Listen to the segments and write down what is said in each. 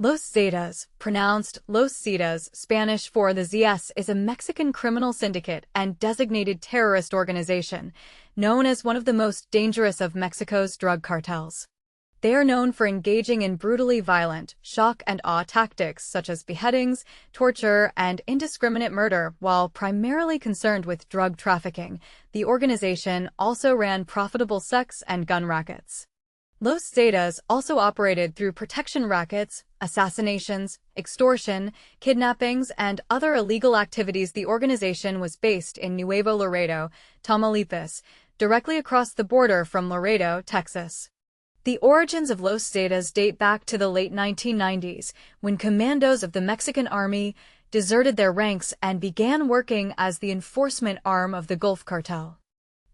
Los Zetas, pronounced Los Zetas, Spanish for the Zetas, is a Mexican criminal syndicate and designated terrorist organization, known as one of the most dangerous of Mexico's drug cartels. They are known for engaging in brutally violent, shock and awe tactics such as beheadings, torture, and indiscriminate murder. While primarily concerned with drug trafficking, the organization also ran profitable sex and gun rackets. Los Zetas also operated through protection rackets, assassinations, extortion, kidnappings, and other illegal activities. The organization was based in Nuevo Laredo, Tamaulipas, directly across the border from Laredo, Texas. The origins of Los Zetas date back to the late 1990s, when commandos of the Mexican Army deserted their ranks and began working as the enforcement arm of the Gulf Cartel.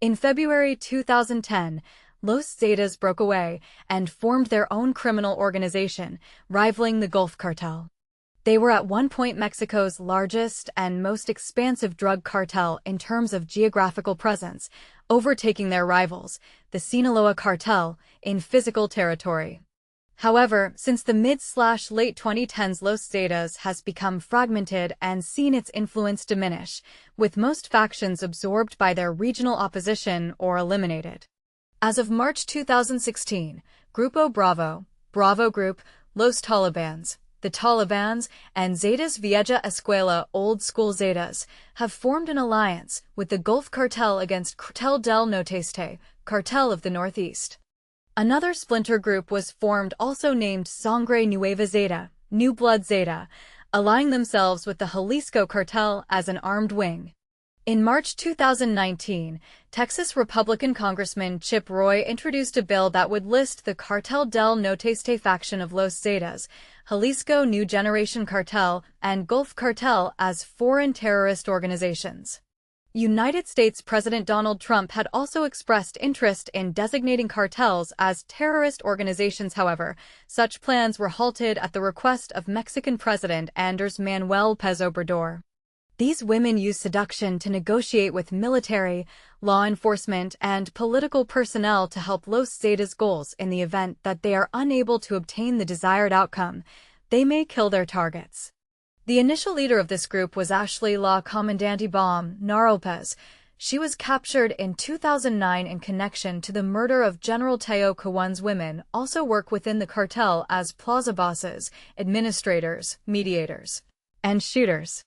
In February 2010, Los Zetas broke away and formed their own criminal organization, rivaling the Gulf Cartel. They were at one point Mexico's largest and most expansive drug cartel in terms of geographical presence, overtaking their rivals, the Sinaloa cartel, in physical territory. However, since the mid-late 2010s, Los Zetas has become fragmented and seen its influence diminish, with most factions absorbed by their regional opposition or eliminated. As of March 2016, Grupo Bravo, Bravo Group, Los Talibans, the Talibans, and Zetas Vieja Escuela Old School Zetas have formed an alliance with the Gulf Cartel against Cartel del Nordeste, Cartel of the Northeast. Another splinter group was formed also named Sangre Nueva Zeta, New Blood Zeta, allying themselves with the Jalisco Cartel as an armed wing. In March 2019, Texas Republican Congressman Chip Roy introduced a bill that would list the Cartel del Nordeste faction of Los Zetas, Jalisco New Generation Cartel, and Gulf Cartel as foreign terrorist organizations. United States President Donald Trump had also expressed interest in designating cartels as terrorist organizations. However, such plans were halted at the request of Mexican President Andrés Manuel López Obrador. These women use seduction to negotiate with military, law enforcement, and political personnel to help Los Zetas' goals. In the event that they are unable to obtain the desired outcome, they may kill their targets. The initial leader of this group was Ashley La Comandante Bom Naropez. She was captured in 2009 in connection to the murder of General Teo Cawan's. Women also work within the cartel as plaza bosses, administrators, mediators, and shooters.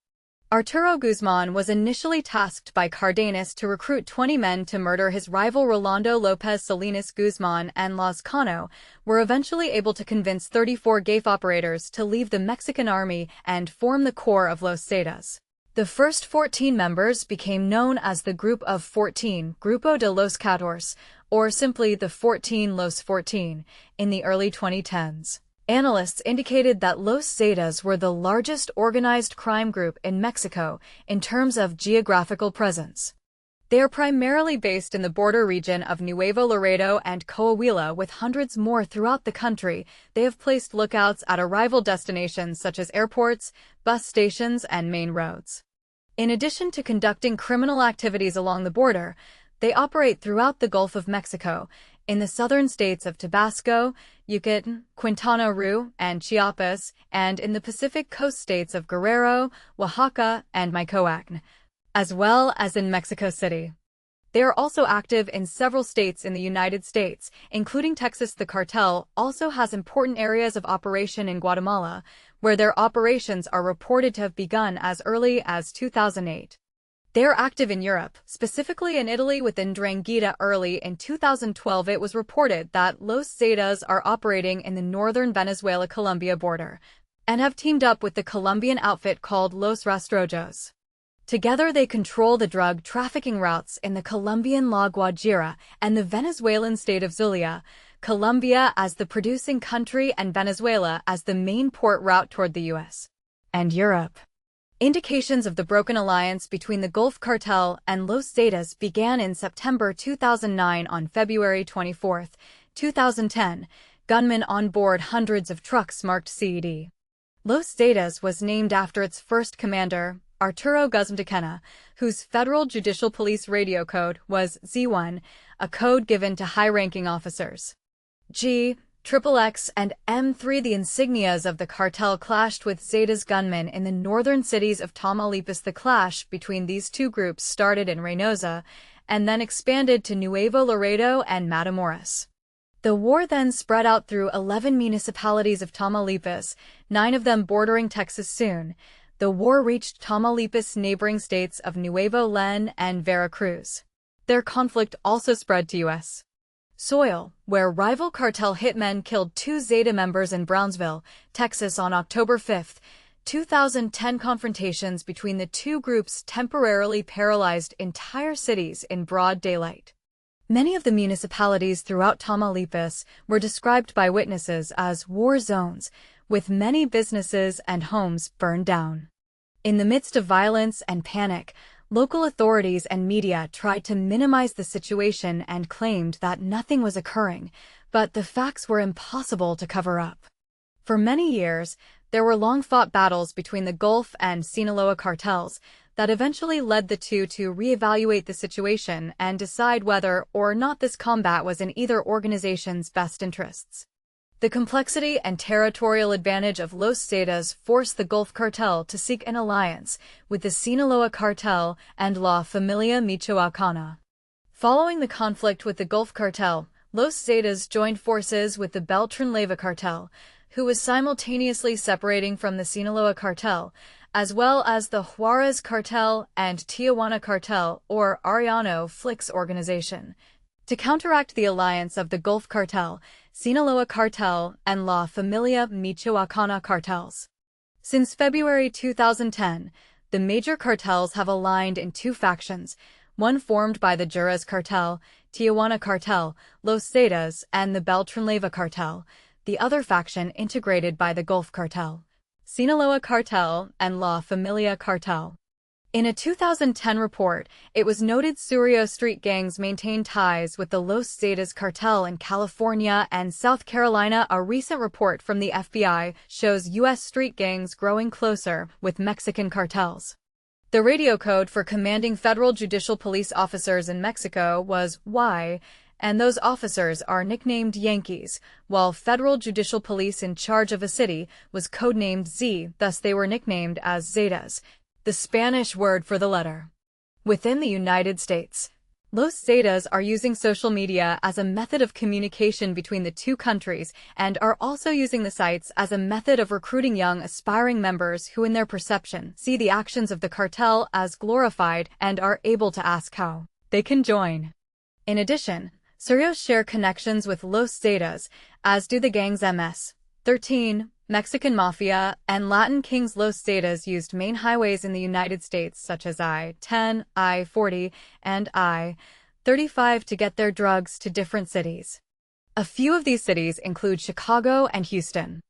Arturo Guzman was initially tasked by Cardenas to recruit 20 men to murder his rival Rolando Lopez Salinas. Guzman and Lozcano were eventually able to convince 34 GAFE operators to leave the Mexican army and form the core of Los Zetas. The first 14 members became known as the Group of 14, Grupo de los 14, or simply the 14 Los 14, in the early 2010s. Analysts indicated that Los Zetas were the largest organized crime group in Mexico in terms of geographical presence. They are primarily based in the border region of Nuevo Laredo and Coahuila, with hundreds more throughout the country. They have placed lookouts at arrival destinations such as airports, bus stations, and main roads. In addition to conducting criminal activities along the border, they operate throughout the Gulf of Mexico, in the southern states of Tabasco, Yucatan, Quintana Roo, and Chiapas, and in the Pacific coast states of Guerrero, Oaxaca, and Michoacán, as well as in Mexico City. They are also active in several states in the United States, including Texas. The cartel also has important areas of operation in Guatemala, where their operations are reported to have begun as early as 2008. They are active in Europe, specifically in Italy within Drangheta. Early in 2012, it was reported that Los Zetas are operating in the northern Venezuela-Colombia border and have teamed up with the Colombian outfit called Los Rastrojos. Together, they control the drug trafficking routes in the Colombian La Guajira and the Venezuelan state of Zulia, Colombia as the producing country and Venezuela as the main port route toward the U.S. and Europe. Indications of the broken alliance between the Gulf Cartel and Los Zetas began in September 2009. On February 24, 2010, gunmen on board hundreds of trucks marked CED. Los Zetas was named after its first commander, Arturo Guzman, whose federal judicial police radio code was Z1, a code given to high-ranking officers. G. XXX and M3. The insignias of the cartel clashed with Zetas gunmen in the northern cities of Tamaulipas. The clash between these two groups started in Reynosa and then expanded to Nuevo Laredo and Matamoros. The war then spread out through 11 municipalities of Tamaulipas, 9 of them bordering Texas. Soon, the war reached Tamaulipas' neighboring states of Nuevo León and Veracruz. Their conflict also spread to U.S. soil, where rival cartel hitmen killed 2 Zeta members in Brownsville, Texas on October 5, 2010. Confrontations between the two groups temporarily paralyzed entire cities in broad daylight. Many of the municipalities throughout Tamaulipas were described by witnesses as war zones, with many businesses and homes burned down. In the midst of violence and panic, local authorities and media tried to minimize the situation and claimed that nothing was occurring, but the facts were impossible to cover up. For many years, there were long-fought battles between the Gulf and Sinaloa cartels that eventually led the two to reevaluate the situation and decide whether or not this combat was in either organization's best interests. The complexity and territorial advantage of Los Zetas forced the Gulf cartel to seek an alliance with the Sinaloa cartel and La Familia Michoacana. Following the conflict with the Gulf cartel, Los Zetas joined forces with the Beltran-Leyva cartel, who was simultaneously separating from the Sinaloa cartel, as well as the Juarez cartel and Tijuana cartel or Arellano Flix organization. To counteract the alliance of the Gulf cartel, Sinaloa cartel, and La Familia Michoacana cartels. Since February 2010, the major cartels have aligned in 2 factions, one formed by the Juarez cartel, Tijuana cartel, Los Zetas, and the Beltran-Leyva cartel, the other faction integrated by the Gulf cartel, Sinaloa cartel, and La Familia cartel. In a 2010 report, it was noted Surrey street gangs maintain ties with the Los Zetas cartel in California and South Carolina. A recent report from the FBI shows U.S. street gangs growing closer with Mexican cartels. The radio code for commanding federal judicial police officers in Mexico was Y, and those officers are nicknamed Yankees, while federal judicial police in charge of a city was codenamed Z, thus they were nicknamed as Zetas, the Spanish word for the letter. Within the United States, Los Zetas are using social media as a method of communication between the two countries and are also using the sites as a method of recruiting young aspiring members who, in their perception, see the actions of the cartel as glorified and are able to ask how they can join. In addition, Surrios share connections with Los Zetas, as do the gangs MS-13, Mexican Mafia, and Latin Kings. Los Zetas used main highways in the United States such as I-10, I-40, and I-35 to get their drugs to different cities. A few of these cities include Chicago and Houston.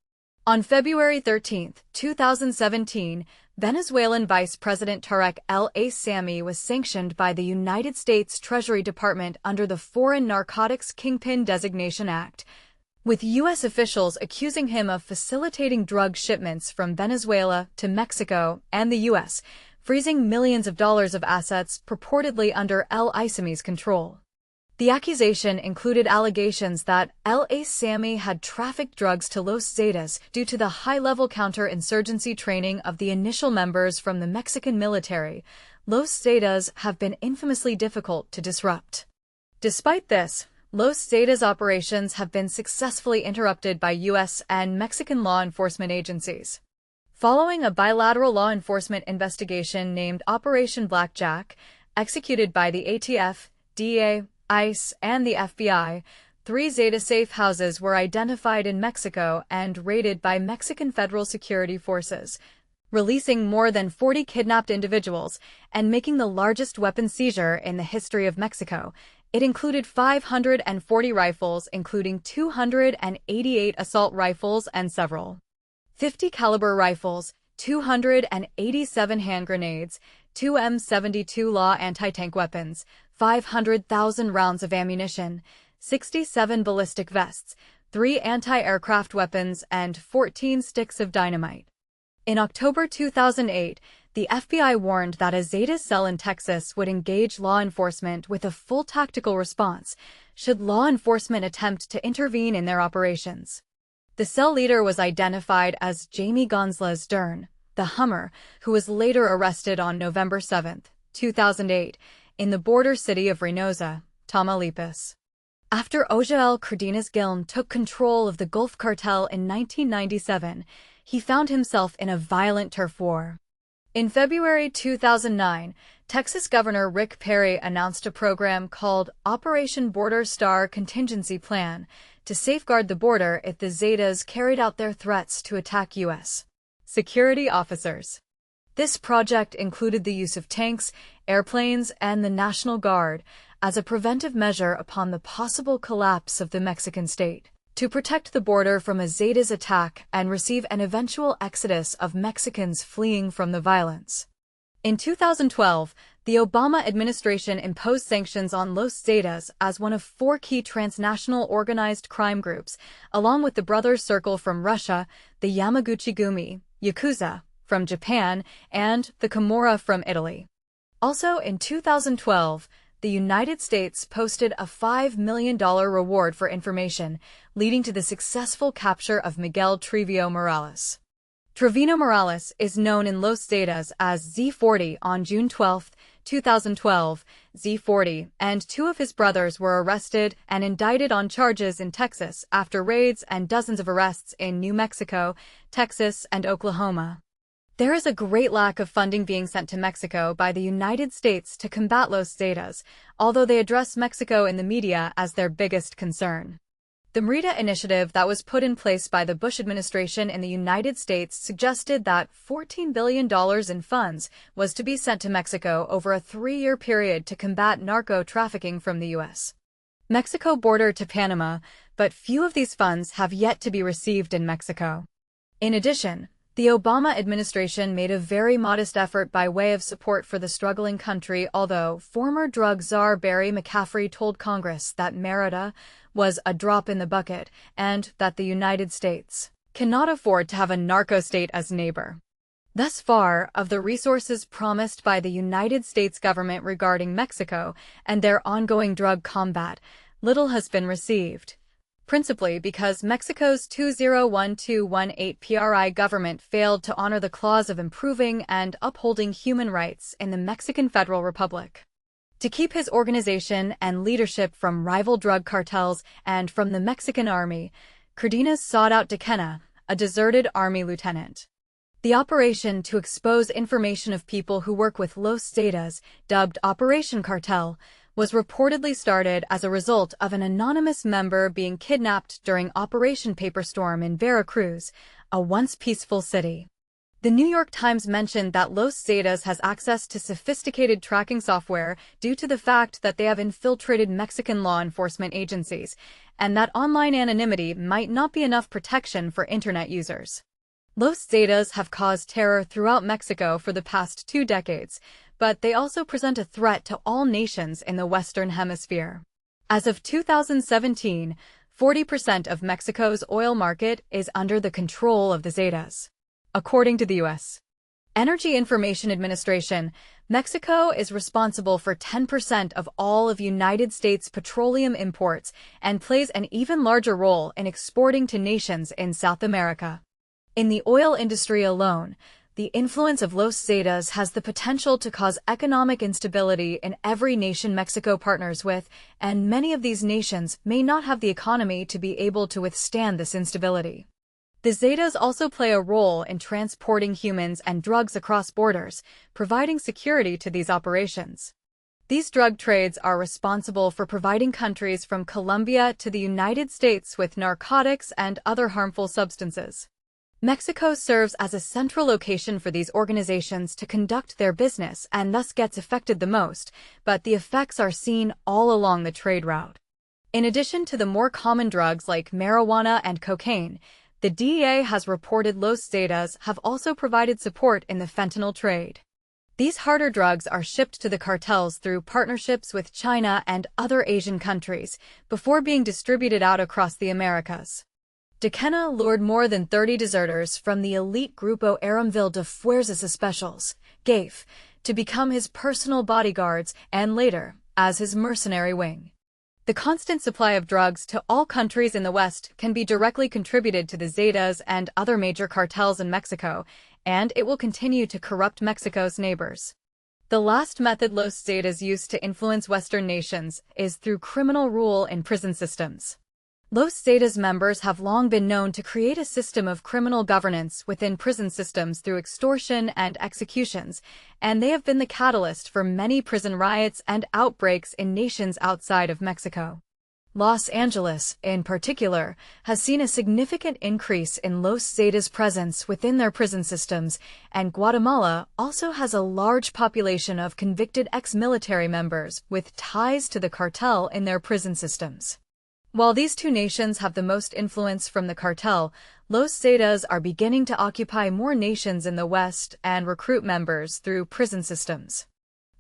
On February 13, 2017, Venezuelan Vice President Tarek El-Aissami was sanctioned by the United States Treasury Department under the Foreign Narcotics Kingpin Designation Act, with U.S. officials accusing him of facilitating drug shipments from Venezuela to Mexico and the U.S., freezing millions of dollars of assets purportedly under El-Aissami's control. The accusation included allegations that El-Aissami had trafficked drugs to Los Zetas due to the high-level counter-insurgency training of the initial members from the Mexican military. Los Zetas have been infamously difficult to disrupt. Despite this, Los Zetas operations have been successfully interrupted by U.S. and Mexican law enforcement agencies. Following a bilateral law enforcement investigation named Operation Blackjack, executed by the ATF, DEA, ICE, and the FBI, 3 Zeta safe houses were identified in Mexico and raided by Mexican federal security forces, releasing more than 40 kidnapped individuals and making the largest weapon seizure in the history of Mexico. It included 540 rifles, including 288 assault rifles and several 50 caliber rifles, 287 hand grenades, 2 M72 law anti-tank weapons, 500,000 rounds of ammunition, 67 ballistic vests, 3 anti-aircraft weapons, and 14 sticks of dynamite. In October 2008, the FBI warned that a Zetas cell in Texas would engage law enforcement with a full tactical response, should law enforcement attempt to intervene in their operations. The cell leader was identified as Jamie Gonzalez Dern, the Hummer, who was later arrested on November 7, 2008, in the border city of Reynosa, Tamaulipas. After Ojael Cardenas Gilm took control of the Gulf Cartel in 1997, he found himself in a violent turf war. In February 2009, Texas Governor Rick Perry announced a program called Operation Border Star Contingency Plan to safeguard the border if the Zetas carried out their threats to attack U.S. security officers. This project included the use of tanks, airplanes, and the National Guard as a preventive measure upon the possible collapse of the Mexican state, to protect the border from a Zetas attack and receive an eventual exodus of Mexicans fleeing from the violence. In 2012, the Obama administration imposed sanctions on Los Zetas as one of 4 key transnational organized crime groups, along with the Brothers Circle from Russia, the Yamaguchi-gumi, Yakuza, from Japan, and the Camorra from Italy. Also, in 2012, the United States posted a $5 million reward for information, leading to the successful capture of Miguel Trevino Morales. Trevino Morales is known in Los Zetas as Z40 on June 12, 2012. Z40 and 2 of his brothers were arrested and indicted on charges in Texas after raids and dozens of arrests in New Mexico, Texas, and Oklahoma. There is a great lack of funding being sent to Mexico by the United States to combat Los Zetas, although they address Mexico in the media as their biggest concern. The MRETA initiative that was put in place by the Bush administration in the United States suggested that $14 billion in funds was to be sent to Mexico over a 3-year period to combat narco-trafficking from the U.S. Mexico border to Panama, but few of these funds have yet to be received in Mexico. In addition, the Obama administration made a very modest effort by way of support for the struggling country, although former drug czar Barry McCaffrey told Congress that MRETA was a drop in the bucket and that the United States cannot afford to have a narco-state as neighbor. Thus far, of the resources promised by the United States government regarding Mexico and their ongoing drug combat, little has been received, principally because Mexico's 201218 PRI government failed to honor the clause of improving and upholding human rights in the Mexican Federal Republic. To keep his organization and leadership from rival drug cartels and from the Mexican army, Cardenas sought out Dequena, a deserted army lieutenant. The operation to expose information of people who work with Los Zetas, dubbed Operation Cartel, was reportedly started as a result of an anonymous member being kidnapped during Operation Paperstorm in Veracruz, a once peaceful city. The New York Times mentioned that Los Zetas has access to sophisticated tracking software due to the fact that they have infiltrated Mexican law enforcement agencies, and that online anonymity might not be enough protection for Internet users. Los Zetas have caused terror throughout Mexico for the past 2 decades, but they also present a threat to all nations in the Western Hemisphere. As of 2017, 40% of Mexico's oil market is under the control of the Zetas. According to the U.S. Energy Information Administration, Mexico is responsible for 10% of all of United States petroleum imports and plays an even larger role in exporting to nations in South America. In the oil industry alone, the influence of Los Zetas has the potential to cause economic instability in every nation Mexico partners with, and many of these nations may not have the economy to be able to withstand this instability. The Zetas also play a role in transporting humans and drugs across borders, providing security to these operations. These drug trades are responsible for providing countries from Colombia to the United States with narcotics and other harmful substances. Mexico serves as a central location for these organizations to conduct their business and thus gets affected the most, but the effects are seen all along the trade route. In addition to the more common drugs like marijuana and cocaine, the DEA has reported Los Zetas have also provided support in the fentanyl trade. These harder drugs are shipped to the cartels through partnerships with China and other Asian countries before being distributed out across the Americas. Dequena lured more than 30 deserters from the elite Grupo Aramville de Fuerzas Especiales, GAEF, to become his personal bodyguards and later, as his mercenary wing. The constant supply of drugs to all countries in the West can be directly contributed to the Zetas and other major cartels in Mexico, and it will continue to corrupt Mexico's neighbors. The last method Los Zetas use to influence Western nations is through criminal rule in prison systems. Los Zetas members have long been known to create a system of criminal governance within prison systems through extortion and executions, and they have been the catalyst for many prison riots and outbreaks in nations outside of Mexico. Los Angeles, in particular, has seen a significant increase in Los Zetas' presence within their prison systems, and Guatemala also has a large population of convicted ex-military members with ties to the cartel in their prison systems. While these two nations have the most influence from the cartel, Los Zetas are beginning to occupy more nations in the West and recruit members through prison systems.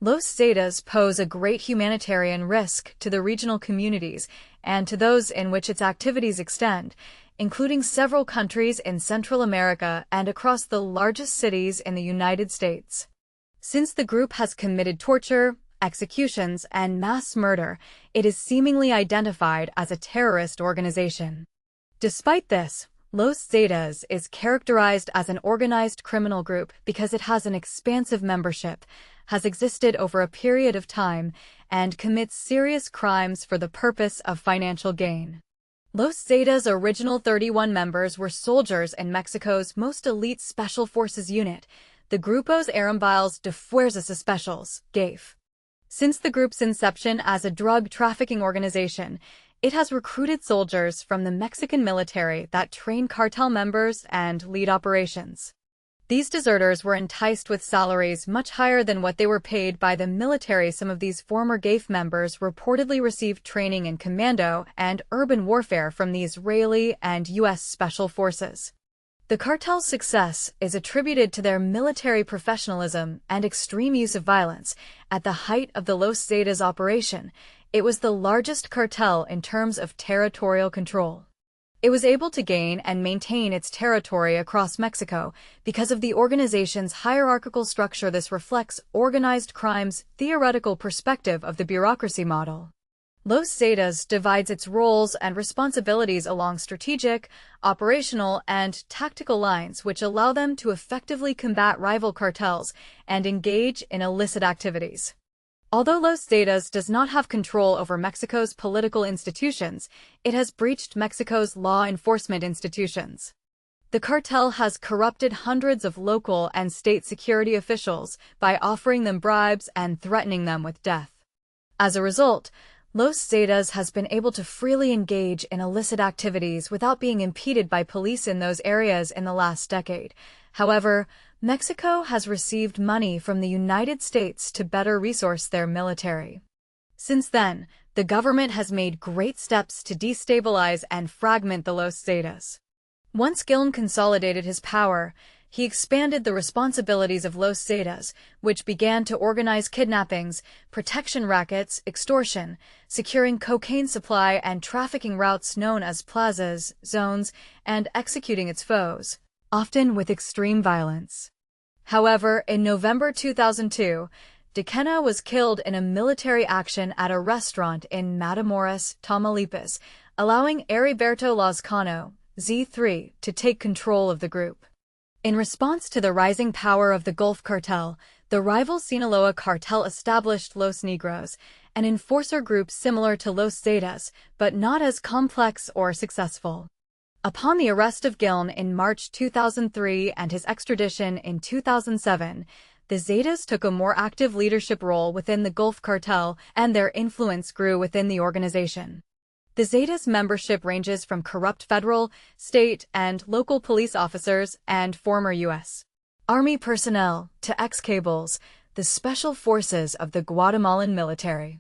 Los Zetas pose a great humanitarian risk to the regional communities and to those in which its activities extend, including several countries in Central America and across the largest cities in the United States. Since the group has committed torture, executions, and mass murder, it is seemingly identified as a terrorist organization. Despite this, Los Zetas is characterized as an organized criminal group because it has an expansive membership, has existed over a period of time, and commits serious crimes for the purpose of financial gain. Los Zetas' original 31 members were soldiers in Mexico's most elite Special Forces unit, the Grupos Armados de Fuerzas Especiales, GAFE. Since the group's inception as a drug trafficking organization, it has recruited soldiers from the Mexican military that train cartel members and lead operations. These deserters were enticed with salaries much higher than what they were paid by the military. Some of these former GAFE members reportedly received training in commando and urban warfare from the Israeli and U.S. Special Forces. The cartel's success is attributed to their military professionalism and extreme use of violence. At the height of the Los Zetas operation, it was the largest cartel in terms of territorial control. It was able to gain and maintain its territory across Mexico because of the organization's hierarchical structure. This reflects organized crime's theoretical perspective of the bureaucracy model. Los Zetas divides its roles and responsibilities along strategic, operational, and tactical lines, which allow them to effectively combat rival cartels and engage in illicit activities. Although Los Zetas does not have control over Mexico's political institutions, it has breached Mexico's law enforcement institutions. The cartel has corrupted hundreds of local and state security officials by offering them bribes and threatening them with death. As a result, Los Zetas has been able to freely engage in illicit activities without being impeded by police in those areas in the last decade. However, Mexico has received money from the United States to better resource their military. Since then, the government has made great steps to destabilize and fragment the Los Zetas. Once Giln consolidated his power, he expanded the responsibilities of Los Zetas, which began to organize kidnappings, protection rackets, extortion, securing cocaine supply and trafficking routes known as plazas, zones, and executing its foes, often with extreme violence. However, in November 2002, Dequena was killed in a military action at a restaurant in Matamoros, Tamaulipas, allowing Heriberto Lozcano, Z3, to take control of the group. In response to the rising power of the Gulf Cartel, the rival Sinaloa cartel established Los Negros, an enforcer group similar to Los Zetas, but not as complex or successful. Upon the arrest of Giln in March 2003 and his extradition in 2007, the Zetas took a more active leadership role within the Gulf Cartel, and their influence grew within the organization. The Zetas' membership ranges from corrupt federal, state, and local police officers and former U.S. Army personnel to ex-cables, the special forces of the Guatemalan military.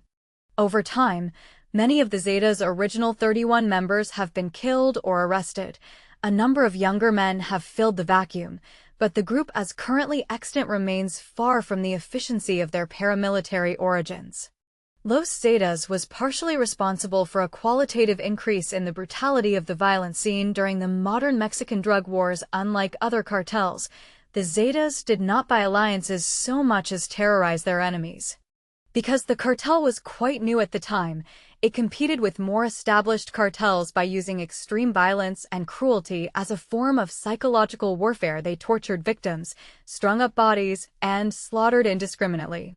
Over time, many of the Zetas' original 31 members have been killed or arrested. A number of younger men have filled the vacuum, but the group as currently extant remains far from the efficiency of their paramilitary origins. Los Zetas was partially responsible for a qualitative increase in the brutality of the violence seen during the modern Mexican drug wars. Unlike other cartels, the Zetas did not buy alliances so much as terrorize their enemies. Because the cartel was quite new at the time, it competed with more established cartels by using extreme violence and cruelty as a form of psychological warfare. They tortured victims, strung up bodies, and slaughtered indiscriminately.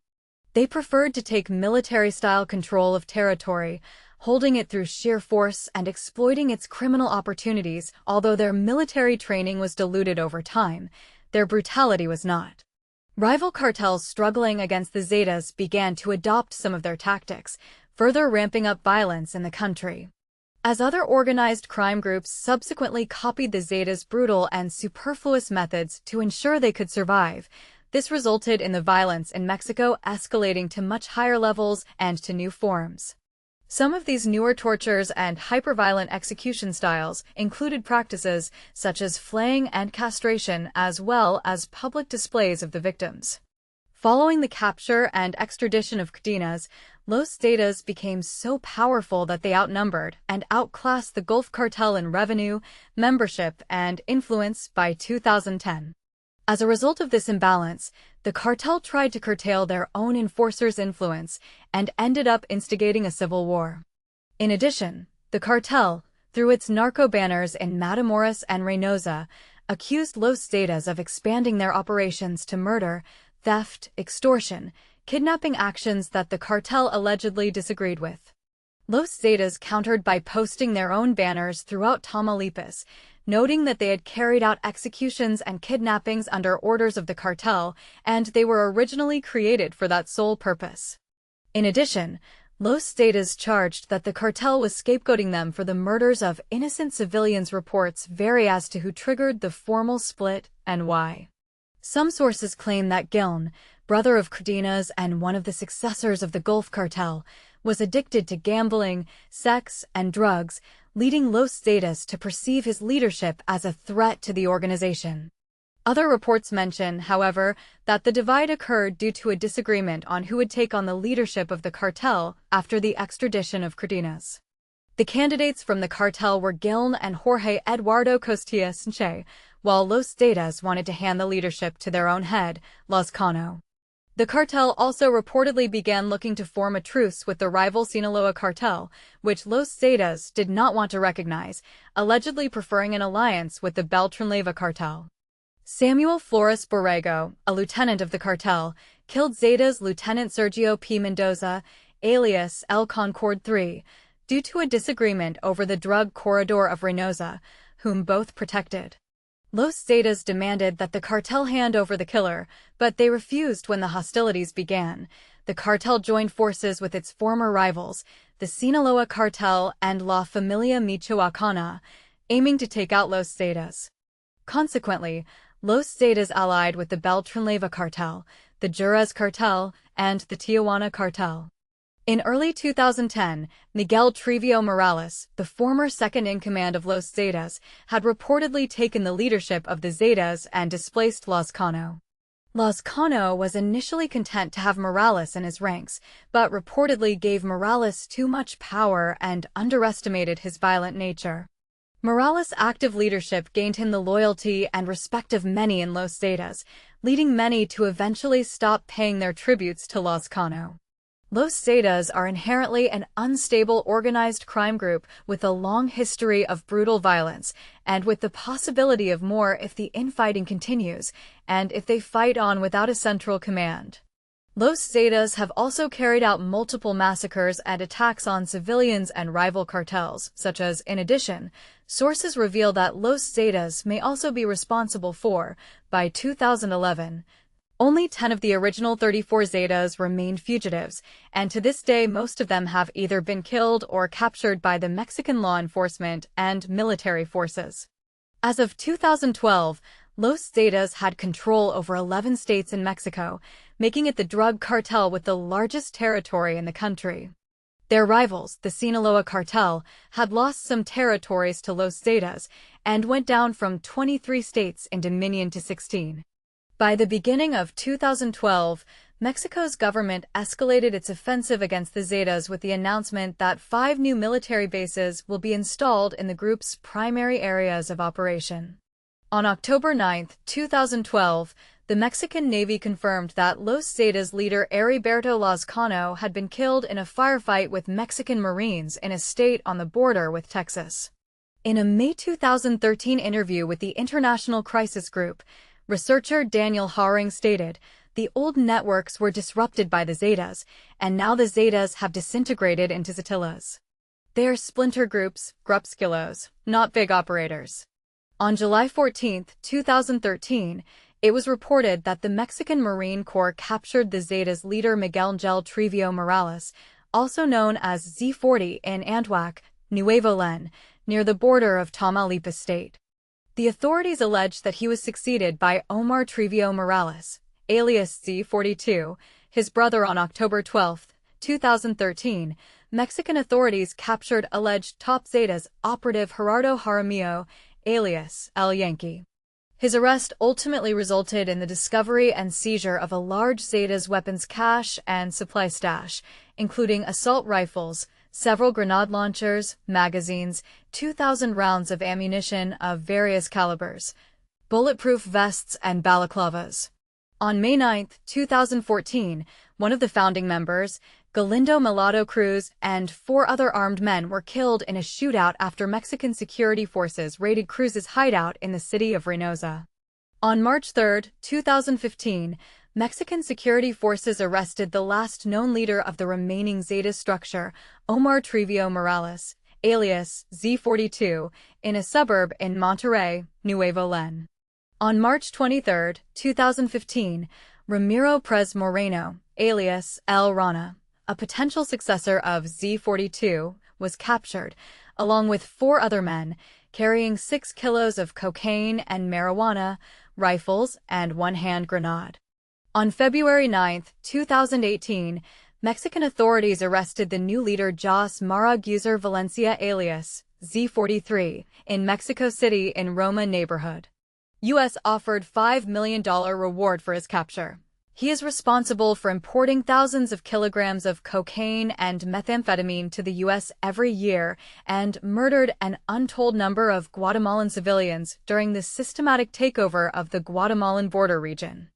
They preferred to take military-style control of territory, holding it through sheer force and exploiting its criminal opportunities. Although their military training was diluted over time, their brutality was not. Rival cartels struggling against the Zetas began to adopt some of their tactics, further ramping up violence in the country. As other organized crime groups subsequently copied the Zetas' brutal and superfluous methods to ensure they could survive, this resulted in the violence in Mexico escalating to much higher levels and to new forms. Some of these newer tortures and hyperviolent execution styles included practices such as flaying and castration, as well as public displays of the victims. Following the capture and extradition of Cardenas, Los Zetas became so powerful that they outnumbered and outclassed the Gulf Cartel in revenue, membership, and influence by 2010. As a result of this imbalance, the cartel tried to curtail their own enforcers' influence and ended up instigating a civil war. In addition, the cartel, through its narco banners in Matamoros and Reynosa, accused Los Zetas of expanding their operations to murder, theft, extortion, kidnapping, actions that the cartel allegedly disagreed with. Los Zetas countered by posting their own banners throughout Tamaulipas, noting that they had carried out executions and kidnappings under orders of the cartel, and they were originally created for that sole purpose. In addition, Los Zetas charged that the cartel was scapegoating them for the murders of innocent civilians. Reports vary as to who triggered the formal split and why. Some sources claim that Giln, brother of Cardenas and one of the successors of the Gulf Cartel, was addicted to gambling, sex, and drugs, leading Los Zetas to perceive his leadership as a threat to the organization. Other reports mention, however, that the divide occurred due to a disagreement on who would take on the leadership of the cartel after the extradition of Cardenas. The candidates from the cartel were Giln and Jorge Eduardo Costilla Sanchez, while Los Zetas wanted to hand the leadership to their own head, Lazcano. The cartel also reportedly began looking to form a truce with the rival Sinaloa cartel, which Los Zetas did not want to recognize, allegedly preferring an alliance with the Beltran-Leyva cartel. Samuel Flores Borrego, a lieutenant of the cartel, killed Zetas Lieutenant Sergio P. Mendoza, alias El Concord III, due to a disagreement over the drug corridor of Reynosa, whom both protected. Los Zetas demanded that the cartel hand over the killer, but they refused when the hostilities began. The cartel joined forces with its former rivals, the Sinaloa cartel and La Familia Michoacana, aiming to take out Los Zetas. Consequently, Los Zetas allied with the Beltran-Leyva cartel, the Juarez cartel, and the Tijuana cartel. In early 2010, Miguel Trevio Morales, the former second-in-command of Los Zetas, had reportedly taken the leadership of the Zetas and displaced Lazcano. Lazcano was initially content to have Morales in his ranks, but reportedly gave Morales too much power and underestimated his violent nature. Morales' active leadership gained him the loyalty and respect of many in Los Zetas, leading many to eventually stop paying their tributes to Lazcano. Los Zetas are inherently an unstable organized crime group with a long history of brutal violence, and with the possibility of more if the infighting continues, and if they fight on without a central command. Los Zetas have also carried out multiple massacres and attacks on civilians and rival cartels, such as, in addition, sources reveal that Los Zetas may also be responsible for, by 2011, only 10 of the original 34 Zetas remained fugitives, and to this day most of them have either been killed or captured by the Mexican law enforcement and military forces. As of 2012, Los Zetas had control over 11 states in Mexico, making it the drug cartel with the largest territory in the country. Their rivals, the Sinaloa cartel, had lost some territories to Los Zetas and went down from 23 states in dominion to 16. By the beginning of 2012, Mexico's government escalated its offensive against the Zetas with the announcement that 5 new military bases will be installed in the group's primary areas of operation. On October 9, 2012, The Mexican Navy confirmed that Los Zetas leader Heriberto Lazcano had been killed in a firefight with Mexican Marines in a state on the border with Texas. In a May 2013 interview with the International Crisis Group, researcher Daniel Haring stated, "The old networks were disrupted by the Zetas, and now the Zetas have disintegrated into Zetillas. They are splinter groups, grupsculos, not big operators." On July 14, 2013, it was reported that the Mexican Marine Corps captured the Zetas leader Miguel Ángel Trevio Morales, also known as Z40, in Anahuac, Nuevo León, near the border of Tamaulipas state. The authorities alleged that he was succeeded by Omar Trevio Morales, alias Z42, his brother. On October 12, 2013, Mexican authorities captured alleged top Zetas operative Gerardo Jaramillo, alias El Yankee. His arrest ultimately resulted in the discovery and seizure of a large Zetas weapons cache and supply stash, including assault rifles, several grenade launchers, magazines, 2,000 rounds of ammunition of various calibers, bulletproof vests, and balaclavas. On May 9, 2014, one of the founding members, Galindo Mulatto Cruz, and 4 other armed men were killed in a shootout after Mexican security forces raided Cruz's hideout in the city of Reynosa. On March 3, 2015, Mexican security forces arrested the last known leader of the remaining Zeta structure, Omar Trevio Morales, alias Z42, in a suburb in Monterrey, Nuevo León. On March 23, 2015, Ramiro Pérez Moreno, alias El Rana, a potential successor of Z42, was captured, along with 4 other men, carrying 6 kilos of cocaine and marijuana, rifles, and 1 hand grenade. On February 9, 2018, Mexican authorities arrested the new leader Jos Mara Guizar Valencia, alias Z43, in Mexico City in Roma neighborhood. U.S. offered $5 million reward for his capture. He is responsible for importing thousands of kilograms of cocaine and methamphetamine to the U.S. every year and murdered an untold number of Guatemalan civilians during the systematic takeover of the Guatemalan border region.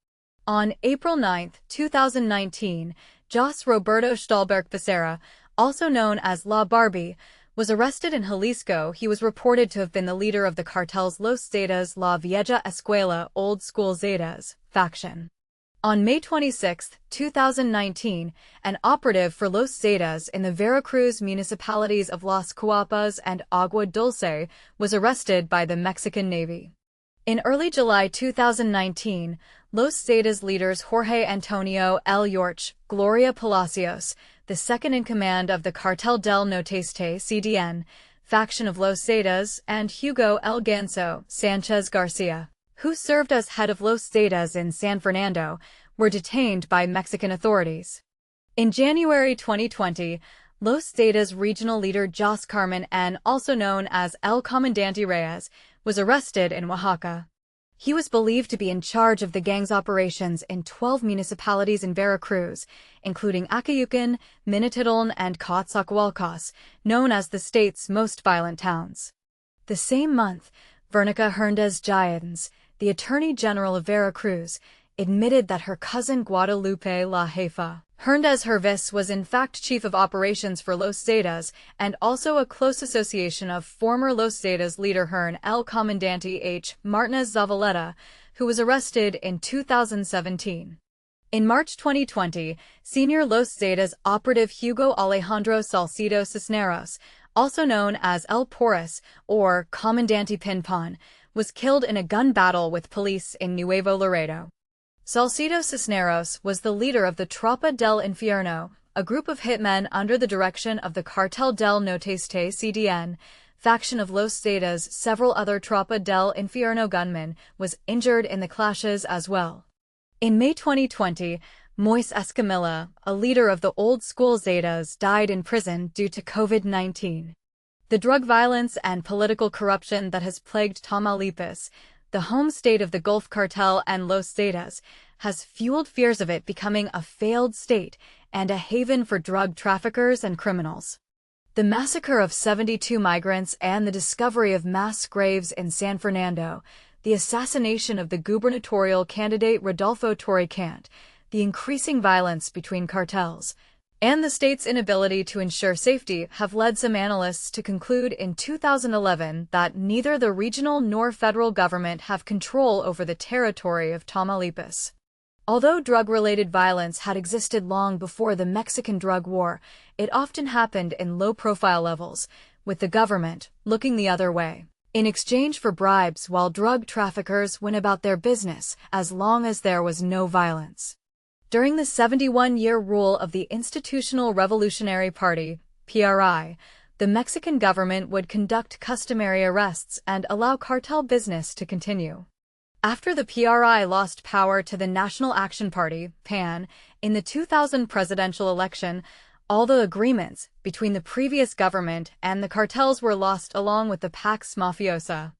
On April 9, 2019, Jos Roberto Stahlberg Becerra, also known as La Barbie, was arrested in Jalisco. He was reported to have been the leader of the cartel's Los Zetas La Vieja Escuela Old School Zetas faction. On May 26, 2019, an operative for Los Zetas in the Veracruz municipalities of Las Cuapas and Agua Dulce was arrested by the Mexican Navy. In early July 2019, Los Zetas leaders Jorge Antonio El Yorch, Gloria Palacios, the second-in-command of the Cartel del Nordeste (CDN) faction of Los Zetas, and Hugo El Ganso Sanchez Garcia, who served as head of Los Zetas in San Fernando, were detained by Mexican authorities. In January 2020, Los Zetas regional leader Jos Carmen N., also known as El Comandante Reyes, was arrested in Oaxaca. He was believed to be in charge of the gang's operations in 12 municipalities in Veracruz, including Acayucan, Minatitlan, and Coatzacoalcos, known as the state's most violent towns. The same month, Veronica Hernández Giants, the Attorney General of Veracruz, admitted that her cousin Guadalupe La Jefa Hernández Hervis was in fact chief of operations for Los Zetas and also a close association of former Los Zetas leader Hern El Comandante H. Martinez Zavaleta, who was arrested in 2017. In March 2020, senior Los Zetas operative Hugo Alejandro Salcido Cisneros, also known as El Porras or Comandante Pinpon, was killed in a gun battle with police in Nuevo Laredo. Salcido Cisneros was the leader of the Tropa del Infierno, a group of hitmen under the direction of the Cartel del Nordeste (CDN) faction of Los Zetas. Several other Tropa del Infierno gunmen was injured in the clashes as well. In May 2020, Moise Escamilla, a leader of the old school Zetas, died in prison due to COVID-19. The drug violence and political corruption that has plagued Tamaulipas, the home state of the Gulf Cartel and Los Zetas, has fueled fears of it becoming a failed state and a haven for drug traffickers and criminals. The massacre of 72 migrants and the discovery of mass graves in San Fernando, the assassination of the gubernatorial candidate Rodolfo Torrecant, the increasing violence between cartels, and the state's inability to ensure safety have led some analysts to conclude in 2011 that neither the regional nor federal government have control over the territory of Tamaulipas. Although drug-related violence had existed long before the Mexican drug war, it often happened in low-profile levels, with the government looking the other way, in exchange for bribes while drug traffickers went about their business as long as there was no violence. During the 71-year rule of the Institutional Revolutionary Party, PRI, the Mexican government would conduct customary arrests and allow cartel business to continue. After the PRI lost power to the National Action Party, PAN, in the 2000 presidential election, all the agreements between the previous government and the cartels were lost along with the Pax Mafiosa.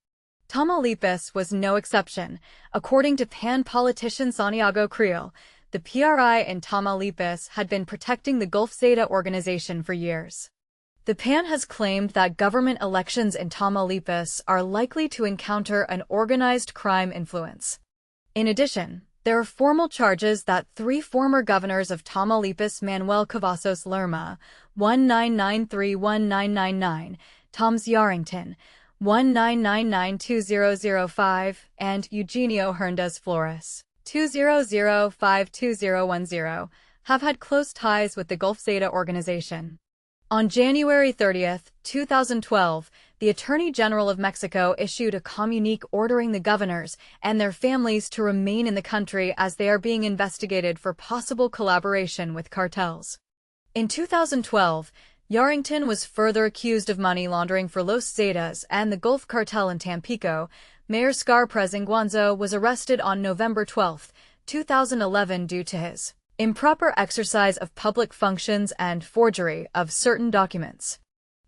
Tamaulipas was no exception. According to PAN politician Santiago Creel, the PRI in Tamaulipas had been protecting the Gulf Zeta organization for years. The PAN has claimed that government elections in Tamaulipas are likely to encounter an organized crime influence. In addition, there are formal charges that 3 former governors of Tamaulipas, Manuel Cavazos Lerma, 1993-1999, Toms Yarrington, 1999-2005, and Eugenio Hernandez Flores, 2005-2010, have had close ties with the Gulf Zeta organization. On January 30, 2012, the Attorney General of Mexico issued a communique ordering the governors and their families to remain in the country as they are being investigated for possible collaboration with cartels. In 2012, Yarrington was further accused of money laundering for Los Zetas and the Gulf Cartel in Tampico. Mayor Scar Prezinguanzo was arrested on November 12, 2011 due to his improper exercise of public functions and forgery of certain documents.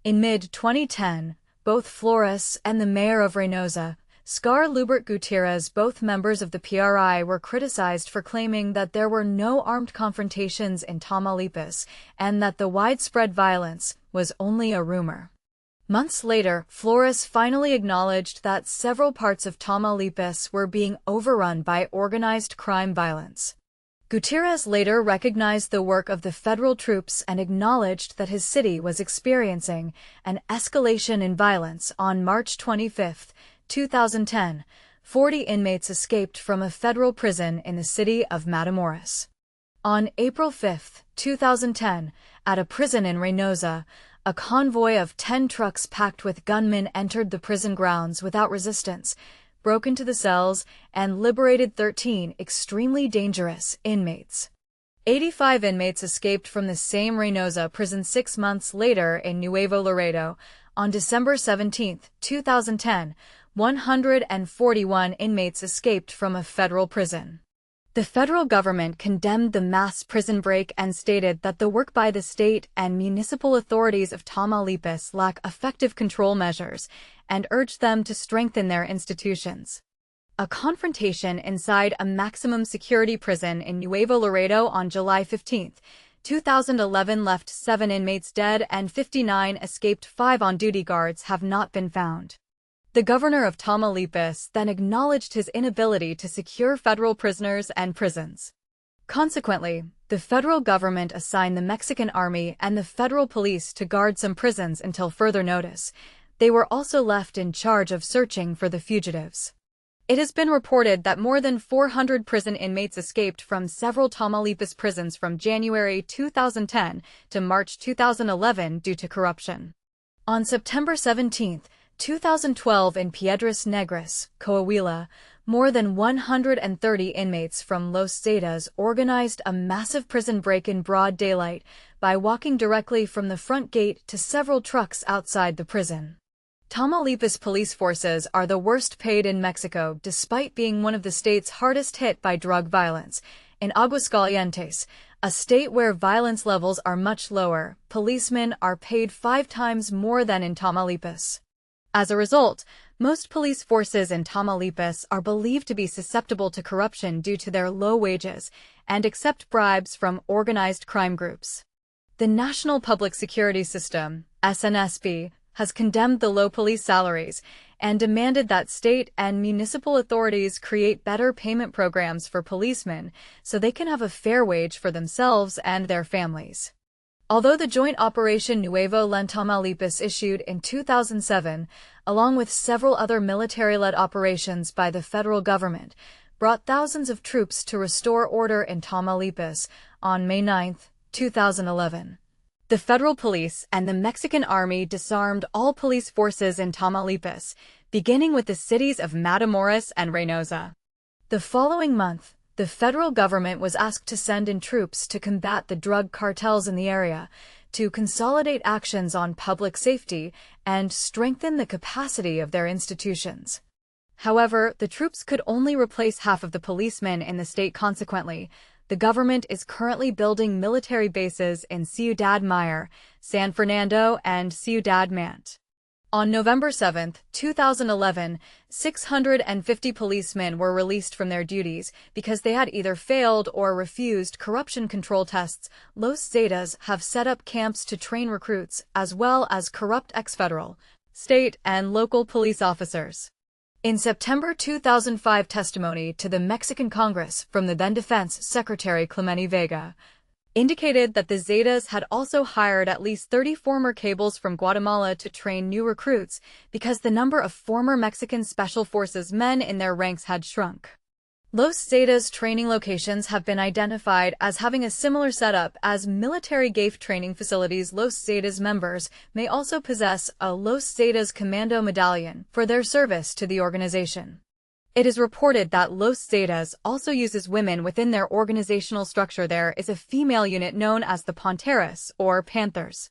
In mid-2010, both Flores and the mayor of Reynosa, Scar Lubert Gutierrez, both members of the PRI, were criticized for claiming that there were no armed confrontations in Tamaulipas and that the widespread violence was only a rumor. Months later, Flores finally acknowledged that several parts of Tamaulipas were being overrun by organized crime violence. Gutierrez later recognized the work of the federal troops and acknowledged that his city was experiencing an escalation in violence. On March 25, 2010, 40 inmates escaped from a federal prison in the city of Matamoros. On April 5, 2010, at a prison in Reynosa, a convoy of 10 trucks packed with gunmen entered the prison grounds without resistance, broke into the cells, and liberated 13 extremely dangerous inmates. 85 inmates escaped from the same Reynosa prison 6 months later in Nuevo Laredo. On December 17, 2010, 141 inmates escaped from a federal prison. The federal government condemned the mass prison break and stated that the work by the state and municipal authorities of Tamaulipas lack effective control measures and urged them to strengthen their institutions. A confrontation inside a maximum security prison in Nuevo Laredo on July 15, 2011 left 7 inmates dead and 59 escaped. 5 on-duty guards have not been found. The governor of Tamaulipas then acknowledged his inability to secure federal prisoners and prisons. Consequently, the federal government assigned the Mexican army and the federal police to guard some prisons until further notice. They were also left in charge of searching for the fugitives. It has been reported that more than 400 prison inmates escaped from several Tamaulipas prisons from January 2010 to March 2011 due to corruption. On September 17, 2012 in Piedras Negras, Coahuila, more than 130 inmates from Los Zetas organized a massive prison break in broad daylight by walking directly from the front gate to several trucks outside the prison. Tamaulipas police forces are the worst paid in Mexico despite being one of the states hardest hit by drug violence. In Aguascalientes, a state where violence levels are much lower, policemen are paid 5 times more than in Tamaulipas. As a result, most police forces in Tamaulipas are believed to be susceptible to corruption due to their low wages and accept bribes from organized crime groups. The National Public Security System, SNSP, has condemned the low police salaries and demanded that state and municipal authorities create better payment programs for policemen so they can have a fair wage for themselves and their families. Although the Joint Operation Nuevo León Tamaulipas issued in 2007, along with several other military-led operations by the federal government, brought thousands of troops to restore order in Tamaulipas on May 9, 2011. The federal police and the Mexican army disarmed all police forces in Tamaulipas, beginning with the cities of Matamoros and Reynosa. The following month, the federal government was asked to send in troops to combat the drug cartels in the area, to consolidate actions on public safety, and strengthen the capacity of their institutions. However, the troops could only replace half of the policemen in the state. Consequently, the government is currently building military bases in Ciudad Mayor, San Fernando, and Ciudad Mante. On November 7, 2011, 650 policemen were released from their duties because they had either failed or refused corruption control tests. Los Zetas have set up camps to train recruits as well as corrupt ex-federal, state, and local police officers. In September 2005, testimony to the Mexican Congress from the then Defense Secretary Clemente Vega indicated that the Zetas had also hired at least 30 former cables from Guatemala to train new recruits because the number of former Mexican Special Forces men in their ranks had shrunk. Los Zetas training locations have been identified as having a similar setup as military GAFE training facilities. Los Zetas members may also possess a Los Zetas Commando medallion for their service to the organization. It is reported that Los Zetas also uses women within their organizational structure. There is a female unit known as the Panteras, or Panthers.